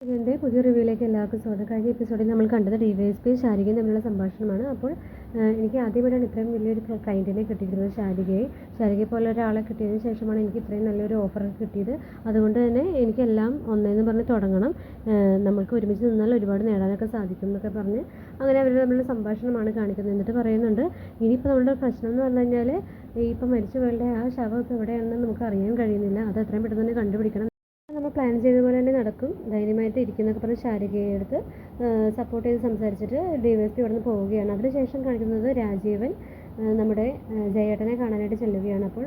ഇതിൻ്റെ പുതിയ റിവ്യൂയിലേക്ക് എല്ലാവർക്കും സ്വാഗതം. കഴിഞ്ഞ എപ്പിസോഡിൽ നമ്മൾ കണ്ടത് ഡിവൈഎസ്പി ശാരികയും തമ്മിലുള്ള സംഭാഷണമാണ്. അപ്പോൾ എനിക്ക് ആദ്യമായിട്ടാണ് ഇത്രയും വലിയൊരു ക്ലയൻറ്റിനെ കിട്ടിയിരുന്നത്. ശാരികയെ പോലെ ഒരാളെ കിട്ടിയതിന് ശേഷമാണ് എനിക്ക് ഇത്രയും നല്ലൊരു ഓഫർ കിട്ടിയത്. അതുകൊണ്ട് തന്നെ എനിക്കെല്ലാം ഒന്നേന്ന് പറഞ്ഞ് തുടങ്ങണം, നമ്മൾക്ക് ഒരുമിച്ച് നിന്നാൽ ഒരുപാട് നേടാനൊക്കെ സാധിക്കും എന്നൊക്കെ പറഞ്ഞ് അങ്ങനെ അവർ തമ്മിലുള്ള സംഭാഷണമാണ് കാണിക്കുന്നത്. എന്നിട്ട് പറയുന്നുണ്ട്, ഇനിയിപ്പോൾ നമ്മുടെ പ്രശ്നം എന്ന് പറഞ്ഞു കഴിഞ്ഞാൽ ഇപ്പം മരിച്ചവരുടെ ആ ശവം ഇപ്പോൾ എവിടെയാണെന്ന് നമുക്ക് അറിയാൻ കഴിയുന്നില്ല. അത് എത്രയും പെട്ടെന്ന് തന്നെ കണ്ടുപിടിക്കണം. നമ്മൾ പ്ലാൻ ചെയ്ത പോലെ തന്നെ നടക്കും, ധൈര്യമായിട്ട് ഇരിക്കുന്നൊക്കെ പറഞ്ഞ് ശാരികയെ അടുത്ത് സപ്പോർട്ട് ചെയ്ത് സംസാരിച്ചിട്ട് ഡിവൈഎസ്പി ഇവിടെ നിന്ന് പോവുകയാണ്. അതിനുശേഷം കാണിക്കുന്നത് രാജീവൻ നമ്മുടെ ജയേട്ടനെ കാണാനായിട്ട് ചെല്ലുകയാണ്. അപ്പോൾ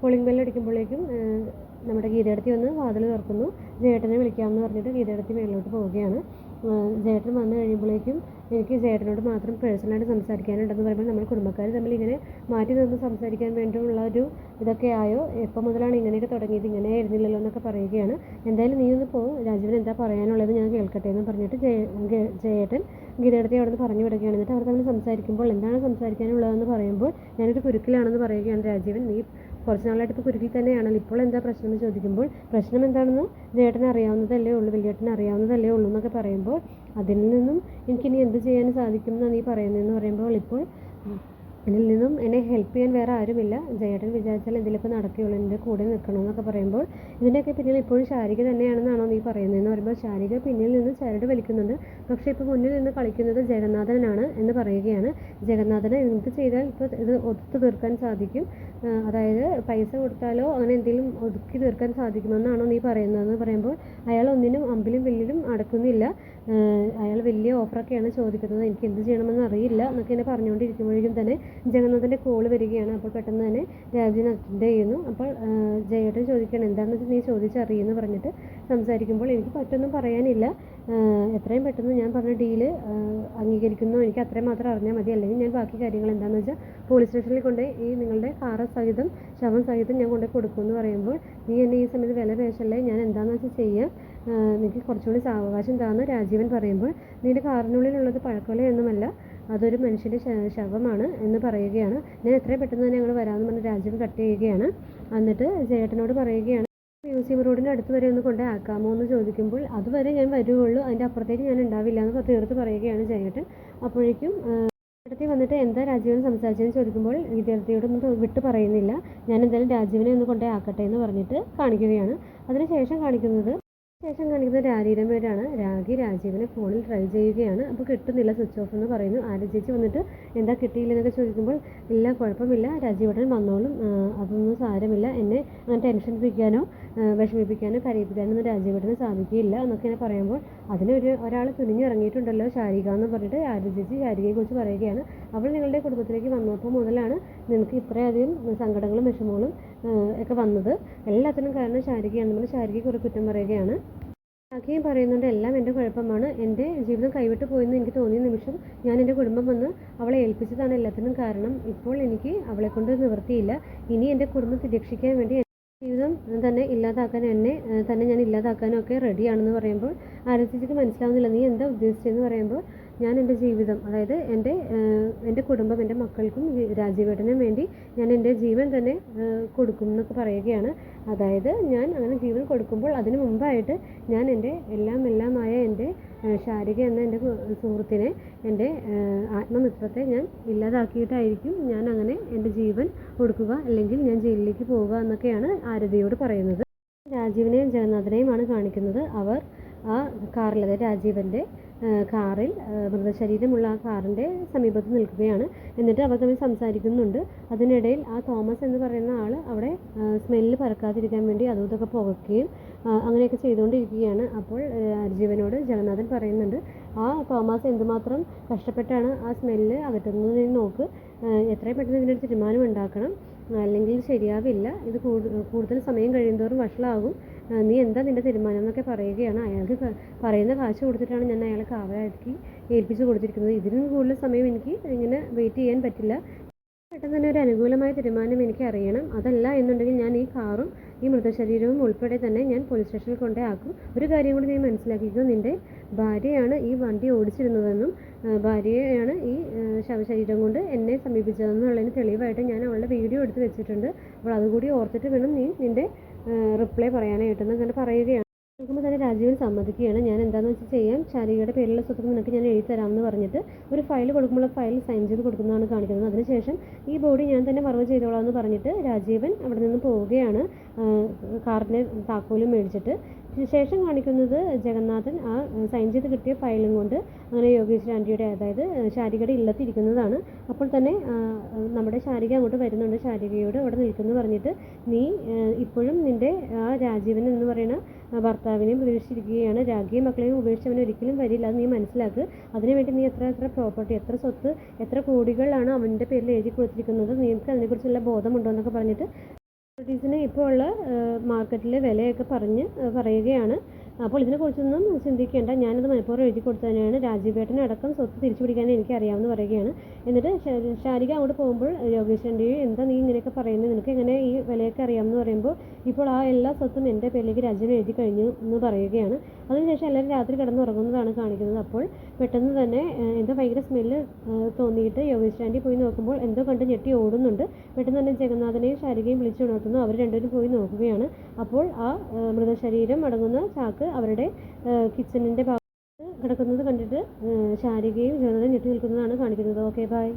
കോളിംഗ് ബെല്ലടിക്കുമ്പോഴേക്കും നമ്മുടെ ഗീതേടത്തി വന്ന് വാതിൽ തുറക്കുന്നു. ജയേട്ടനെ വിളിക്കാമെന്ന് പറഞ്ഞിട്ട് ഗീതേടത്തി മേളിലോട്ട് പോവുകയാണ്. ജയേട്ടൻ വന്നു കഴിയുമ്പോഴേക്കും എനിക്ക് ജയേട്ടനോട് മാത്രം പേഴ്സണലായിട്ട് സംസാരിക്കാനുണ്ടെന്ന് പറയുമ്പോൾ നമ്മൾ കുടുംബക്കാർ തമ്മിൽ ഇങ്ങനെ മാറ്റി നിന്ന് സംസാരിക്കാൻ വേണ്ടിയുള്ള ഒരു ഇതൊക്കെ ആയോ, എപ്പോൾ മുതലാണ് ഇങ്ങനെയൊക്കെ തുടങ്ങിയത്, ഇങ്ങനെ ആയിരുന്നില്ലല്ലോ എന്നൊക്കെ പറയുകയാണ്. എന്തായാലും നീ ഒന്ന് പോകും, രാജീവൻ എന്താ പറയാനുള്ളത് ഞാൻ കേൾക്കട്ടെ എന്ന് പറഞ്ഞിട്ട് ജയേട്ടൻ ഗീതേടത്തി അവിടെ നിന്ന് പറഞ്ഞു വിടുകയാണ്. എന്നിട്ട് അവർ തമ്മിൽ സംസാരിക്കുമ്പോൾ എന്താണ് സംസാരിക്കാനുള്ളതെന്ന് പറയുമ്പോൾ ഞാനൊരു കുരുക്കിലാണെന്ന് പറയുകയാണ് രാജീവൻ. നീ കുറച്ച് നാളായിട്ട് ഇപ്പോൾ കുരുക്കിൽ തന്നെയാണല്ലോ, ഇപ്പോൾ എന്താ പ്രശ്നം എന്ന് ചോദിക്കുമ്പോൾ പ്രശ്നം എന്താണെന്ന് ജയേട്ടനെ അറിയാവുന്നതല്ലേ ഉള്ളൂ, വലിയേട്ടനെ അറിയാവുന്നതല്ലേ ഉള്ളൂ എന്നൊക്കെ പറയുമ്പോൾ അതിൽ നിന്നും എനിക്കിനി എന്ത് ചെയ്യാൻ സാധിക്കും എന്നാണ് നീ പറയുന്നതെന്ന് പറയുമ്പോൾ ഇപ്പോൾ ഇതിൽ നിന്നും എന്നെ ഹെൽപ്പ് ചെയ്യാൻ വേറെ ആരുമില്ല, ജയേട്ടൻ വിചാരിച്ചാൽ എന്തെങ്കിലുമൊക്കെ നടക്കുകയുള്ളൂ, എൻ്റെ കൂടെ നിൽക്കണമെന്നൊക്കെ പറയുമ്പോൾ ഇതിൻ്റെയൊക്കെ പിന്നിൽ ഇപ്പോഴും ശാരിക തന്നെയാണെന്നാണോ നീ പറയുന്നതെന്ന് പറയുമ്പോൾ ശാരിക പിന്നിൽ നിന്ന് ചരട് വലിക്കുന്നുണ്ട്, പക്ഷേ ഇപ്പോൾ മുന്നിൽ നിന്ന് കളിക്കുന്നത് ജഗന്നാഥനാണ് എന്ന് പറയുകയാണ്. ജഗന്നാഥനെ എന്ത് ചെയ്താൽ ഇപ്പോൾ ഇത് ഒത്തു തീർക്കാൻ സാധിക്കും, അതായത് പൈസ കൊടുത്താലോ അങ്ങനെ എന്തെങ്കിലും ഒതുക്കി തീർക്കാൻ സാധിക്കുമെന്നാണോ നീ പറയുന്നതെന്ന് പറയുമ്പോൾ അയാൾ ഒന്നിനും അമ്പിലും വില്ലിലും അടക്കുന്നില്ല, അയാൾ വലിയ ഓഫറൊക്കെയാണ് ചോദിക്കുന്നത്, എനിക്ക് എന്ത് ചെയ്യണമെന്ന് അറിയില്ല എന്നൊക്കെ എന്നെ പറഞ്ഞുകൊണ്ടിരിക്കുമ്പോഴേക്കും തന്നെ ജഗന്നാഥൻ്റെ കോള് വരികയാണ്. അപ്പോൾ പെട്ടെന്ന് തന്നെ രാജീവൻ അറ്റൻഡ് ചെയ്യുന്നു. അപ്പോൾ ജയേട്ടൻ ചോദിക്കുകയാണ്, എന്താണെന്ന് വെച്ചാൽ നീ ചോദിച്ചറിയുമെന്ന് പറഞ്ഞിട്ട് സംസാരിക്കുമ്പോൾ എനിക്ക് മറ്റൊന്നും പറയാനില്ല, എത്രയും പെട്ടെന്ന് ഞാൻ പറഞ്ഞ ഡീല് അംഗീകരിക്കുന്നു, എനിക്ക് അത്രയും മാത്രം അറിഞ്ഞാൽ മതി, അല്ലെങ്കിൽ ഞാൻ ബാക്കി കാര്യങ്ങൾ എന്താണെന്ന് വെച്ചാൽ പോലീസ് സ്റ്റേഷനിൽ കൊണ്ട് ഈ നിങ്ങളുടെ കാറ് സഹിതം ശവം സഹിതം ഞാൻ കൊണ്ടുപോയി കൊടുക്കുമെന്ന് പറയുമ്പോൾ നീ എന്നെ ഈ സമയത്ത് വില പേശല്ലേ, ഞാൻ എന്താണെന്ന് വെച്ചാൽ ചെയ്യാം, എനിക്ക് കുറച്ചുകൂടി സാവകാശം താന്ന് രാജീവൻ പറയുമ്പോൾ നിൻ്റെ കാറിനുള്ളിലുള്ളത് പഴക്കൊലയൊന്നുമല്ല, അതൊരു മനുഷ്യൻ്റെ ശവമാണ് എന്ന് പറയുകയാണ്. ഞാൻ എത്രയും പെട്ടെന്ന് തന്നെ ഞങ്ങൾ വരാമെന്ന് പറഞ്ഞ് രാജീവൻ കട്ട് ചെയ്യുകയാണ്. എന്നിട്ട് ജയേട്ടനോട് പറയുകയാണ്, മ്യൂസിയം റോഡിൻ്റെ അടുത്ത് വരെ ഒന്ന് കൊണ്ടേ ആക്കാമോ എന്ന് ചോദിക്കുമ്പോൾ അതുവരെ ഞാൻ വരുവുള്ളൂ, അതിൻ്റെ അപ്പുറത്തേക്ക് ഞാൻ ഉണ്ടാവില്ല എന്ന് തീർത്ത് പറയുകയാണ് ജയേട്ടൻ. അപ്പോഴേക്കും വിദ്യാർത്ഥി വന്നിട്ട് എന്താ രാജീവൻ സംസാരിച്ചതെന്ന് ചോദിക്കുമ്പോൾ വിദ്യാർത്ഥിയോടൊന്നും വിട്ട് പറയുന്നില്ല, ഞാൻ എന്തായാലും രാജീവനെ ഒന്ന് കൊണ്ടേ ആക്കട്ടെ എന്ന് പറഞ്ഞിട്ട് കാണിക്കുകയാണ്. അതിനുശേഷം കാണിക്കുന്നത് രാഗിരമേരാണ്. രാഗി രാജീവനെ ഫോണിൽ ട്രൈ ചെയ്യുകയാണ്. അപ്പോൾ കിട്ടുന്നില്ല, സ്വിച്ച് ഓഫ് എന്ന് പറയുന്നു. ആര്യ ചേച്ചി വന്നിട്ട് എന്താ കിട്ടിയില്ലെന്നൊക്കെ ചോദിക്കുമ്പോൾ ഇല്ല കുഴപ്പമില്ല, രാജീവേട്ടൻ വന്നോളും, അതൊന്നും സാരമില്ല, എന്നെ അങ്ങനെ ടെൻഷനിപ്പിക്കാനോ വിഷമിപ്പിക്കാനോ കരയിപ്പിക്കാനോ ഒന്നും രാജീവേട്ടന് സാധിക്കില്ല എന്നൊക്കെ പറയുമ്പോൾ ഒരാൾ തുനിഞ്ഞിറങ്ങിയിട്ടുണ്ടല്ലോ ശാരിക എന്ന് പറഞ്ഞിട്ട് ആര്യ ചേച്ചി ശാരികയെക്കുറിച്ച് പറയുകയാണ്. അവൾ നിങ്ങളുടെ കുടുംബത്തിലേക്ക് വന്നപ്പോൾ മുതലാണ് നിങ്ങൾക്ക് ഇത്രയധികം സങ്കടങ്ങളും വിഷമങ്ങളും ഒക്കെ വന്നത്, എല്ലാത്തിനും കാരണം ശാരികയാണ്. നമ്മൾ ശാരികയെ കുറെ കുറ്റം പറയുകയാണ്. രാഖിയും പറയുന്നുണ്ട് എല്ലാം എൻ്റെ കുഴപ്പമാണ്, എൻ്റെ ജീവിതം കൈവിട്ട് പോയെന്ന് എനിക്ക് തോന്നിയ നിമിഷം ഞാൻ എൻ്റെ കുടുംബം വന്ന് അവളെ ഏൽപ്പിച്ചതാണ് എല്ലാത്തിനും കാരണം, ഇപ്പോൾ എനിക്ക് അവളെ കൊണ്ട് നിവൃത്തിയില്ല, ഇനി എൻ്റെ കുടുംബത്തെ രക്ഷിക്കാൻ വേണ്ടി ജീവിതം തന്നെ ഇല്ലാതാക്കാൻ എന്നെ തന്നെ ഞാൻ ഇല്ലാതാക്കാനും ഒക്കെ റെഡിയാണെന്ന് പറയുമ്പോൾ ആരതിക്ക് മനസ്സിലാവുന്നില്ല, നീ എന്താ ഉദ്ദേശിച്ചതെന്ന് പറയുമ്പോൾ ഞാൻ എൻ്റെ ജീവിതം, അതായത് എൻ്റെ കുടുംബം, എൻ്റെ മക്കൾക്കും രാജീവേട്ടനും വേണ്ടി ഞാൻ എൻ്റെ ജീവൻ തന്നെ കൊടുക്കും എന്നൊക്കെ പറയുകയാണ്. അതായത് ഞാൻ അങ്ങനെ ജീവൻ കൊടുക്കുമ്പോൾ അതിന് മുമ്പായിട്ട് ഞാൻ എൻ്റെ എല്ലാമായ എൻ്റെ ശാരിക എന്ന എൻ്റെ സുഹൃത്തിനെ, എൻ്റെ ആത്മമിത്രത്തെ ഞാൻ ഇല്ലാതാക്കിയിട്ടായിരിക്കും ഞാൻ അങ്ങനെ എൻ്റെ ജീവൻ കൊടുക്കുക, അല്ലെങ്കിൽ ഞാൻ ജയിലിലേക്ക് പോവുക എന്നൊക്കെയാണ് ആരതിയോട് പറയുന്നത്. രാജീവനെയും ജഗന്നാഥനെയുമാണ് കാണിക്കുന്നത്. അവർ ആ കാറിൽ, അതായത് രാജീവൻ്റെ കാറിൽ മൃതശരീരമുള്ള ആ കാറിൻ്റെ സമീപത്ത് നിൽക്കുകയാണ്. എന്നിട്ട് അവർ തമ്മിൽ സംസാരിക്കുന്നുണ്ട്. അതിനിടയിൽ ആ തോമസ് എന്ന് പറയുന്ന ആൾ അവിടെ സ്മെല്ല് പറക്കാതിരിക്കാൻ വേണ്ടി അതും ഇതൊക്കെ പുകയ്ക്കുകയും അങ്ങനെയൊക്കെ ചെയ്തുകൊണ്ടിരിക്കുകയാണ്. അപ്പോൾ രാജീവനോട് ജഗന്നാഥൻ പറയുന്നുണ്ട്, ആ തോമസ് എന്തുമാത്രം കഷ്ടപ്പെട്ടാണ് ആ സ്മെല്ല് അകറ്റുന്നതിന് നോക്ക്, എത്രയും പെട്ടെന്ന് ഇതിനൊരു തീരുമാനം ഉണ്ടാക്കണം, അല്ലെങ്കിൽ ശരിയാവില്ല, ഇത് കൂടുതൽ സമയം കഴിയുന്തോറും വഷളാകും, നീ എന്താ നിൻ്റെ തീരുമാനം എന്നൊക്കെ പറയുകയാണ്. അയാൾക്ക് പറയുന്ന കാശ് കൊടുത്തിട്ടാണ് ഞാൻ അയാളെ കാവലാക്കി ഏൽപ്പിച്ച് കൊടുത്തിരിക്കുന്നത്, ഇതിനും കൂടുതൽ സമയം എനിക്ക് ഇങ്ങനെ വെയിറ്റ് ചെയ്യാൻ പറ്റില്ല, പെട്ടെന്ന് തന്നെ ഒരു അനുകൂലമായ തീരുമാനം എനിക്ക് അറിയണം, അതല്ല എന്നുണ്ടെങ്കിൽ ഞാൻ ഈ കാറും ഈ മൃതശരീരവും ഉൾപ്പെടെ തന്നെ ഞാൻ പോലീസ് സ്റ്റേഷനിൽ കൊണ്ടേ ആക്കും. ഒരു കാര്യം കൂടി നീ മനസ്സിലാക്കിക്കോ, നിൻ്റെ ഭാര്യയാണ് ഈ വണ്ടി ഓടിച്ചിരുന്നതെന്നും ഭാര്യയാണ് ഈ ശവശരീരം കൊണ്ട് എന്നെ സമീപിച്ചതെന്നുള്ളതിന് തെളിവായിട്ട് ഞാൻ അവളുടെ വീഡിയോ എടുത്ത് വെച്ചിട്ടുണ്ട്, അപ്പോൾ അതുകൂടി ഓർത്തിട്ട് വേണം നീ നിൻ്റെ റിപ്ലൈ പറയാനായിട്ടെന്ന് അങ്ങനെ പറയുകയാണ്. കേൾക്കുമ്പോൾ തന്നെ രാജീവൻ സമ്മതിക്കുകയാണ്. ഞാൻ എന്താണെന്ന് വെച്ചാൽ ചെയ്യാം, ശാരികയുടെ പേരിലുള്ള സ്വത്ത് നിനക്ക് ഞാൻ എഴുതി തരാമെന്ന് പറഞ്ഞിട്ട് ഒരു ഫയൽ കൊടുക്കുമ്പോൾ ഫയൽ സൈൻ ചെയ്ത് കൊടുക്കുന്നതാണ് കാണിക്കുന്നത്. അതിനുശേഷം ഈ ബോഡി ഞാൻ തന്നെ മറവ് ചെയ്തോളാം എന്ന് പറഞ്ഞിട്ട് രാജീവൻ അവിടെ നിന്ന് പോവുകയാണ്, കാറിൻ്റെ താക്കോലും മേടിച്ചിട്ട്. ശേഷം കാണിക്കുന്നത് ജഗന്നാഥൻ ആ സൈൻ ചെയ്ത് കിട്ടിയ ഫയലും കൊണ്ട് അങ്ങനെ യോഗേശ്വരി ആൻറ്റിയുടെ, അതായത് ശാരികയുടെ ഇല്ലത്തിരിക്കുന്നതാണ്. അപ്പോൾ തന്നെ നമ്മുടെ ശാരിക അങ്ങോട്ട് വരുന്നുണ്ട്. ശാരികയോട് അവിടെ നിൽക്കുന്നു പറഞ്ഞിട്ട്, നീ ഇപ്പോഴും നിൻ്റെ ആ രാജീവൻ എന്ന് പറയുന്ന ഭർത്താവിനെയും ഉപേക്ഷിച്ചിരിക്കുകയാണ്. രാഖിയും മക്കളെയും ഉപേക്ഷിച്ചവൻ ഒരിക്കലും വരില്ല, അത് നീ മനസ്സിലാക്ക്. അതിനുവേണ്ടി നീ എത്ര പ്രോപ്പർട്ടി, എത്ര സ്വത്ത്, എത്ര കോടികളാണ് അവൻ്റെ പേരിൽ എഴുതി കൊടുത്തിരിക്കുന്നത്, നിനക്ക് അതിനെക്കുറിച്ചുള്ള ബോധമുണ്ടോ എന്നൊക്കെ പറഞ്ഞിട്ട് പ്രോപ്പർട്ടീസിന് ഇപ്പോൾ ഉള്ള മാർക്കറ്റിലെ വിലയൊക്കെ പറയുകയാണ്. അപ്പോൾ ഇതിനെക്കുറിച്ചൊന്നും ചിന്തിക്കേണ്ട, ഞാനത് മനഃപൂർവ്വം എഴുതി കൊടുത്തു തന്നെയാണ്, രാജീവേട്ടനെ അടക്കം സ്വത്ത് തിരിച്ചു പിടിക്കാൻ എനിക്ക് അറിയാമെന്ന് പറയുകയാണ്. എന്നിട്ട് ശാരിക അങ്ങോട്ട് പോകുമ്പോൾ യോഗേശ്വരൻ്റെ, എന്താ നീ ഇങ്ങനെയൊക്കെ പറയുന്നത്, നിനക്ക് എങ്ങനെ ഈ വിലയൊക്കെ അറിയാമെന്ന് പറയുമ്പോൾ, ഇപ്പോൾ ആ എല്ലാ സ്വത്തും എൻ്റെ പേരിലേക്ക് രാജീവൻ എഴുതി കഴിഞ്ഞു എന്ന് പറയുകയാണ്. അതിനുശേഷം എല്ലാവരും രാത്രി കിടന്നുറങ്ങുന്നതാണ് കാണിക്കുന്നത്. അപ്പോൾ പെട്ടെന്ന് തന്നെ എന്തോ ഭയങ്കര സ്മെല്ല് തോന്നിയിട്ട് യോഗേശ്വരി പോയി നോക്കുമ്പോൾ എന്തോ കണ്ട് ഞെട്ടി ഓടുന്നുണ്ട്. പെട്ടെന്ന് തന്നെ ജഗന്നാഥനെയും ശാരികയും വിളിച്ചുണർത്തുന്നു. അവർ രണ്ടുപേരും പോയി നോക്കുകയാണ്. അപ്പോൾ ആ മൃതശരീരം അടങ്ങുന്ന ചാക്ക് അവരുടെ കിച്ചണിൻ്റെ ഭാഗത്ത് കിടക്കുന്നത് കണ്ടിട്ട് ശാരികയും ജഗന്നാഥനും ഞെട്ടി നിൽക്കുന്നതാണ് കാണിക്കുന്നത്. Okay, by.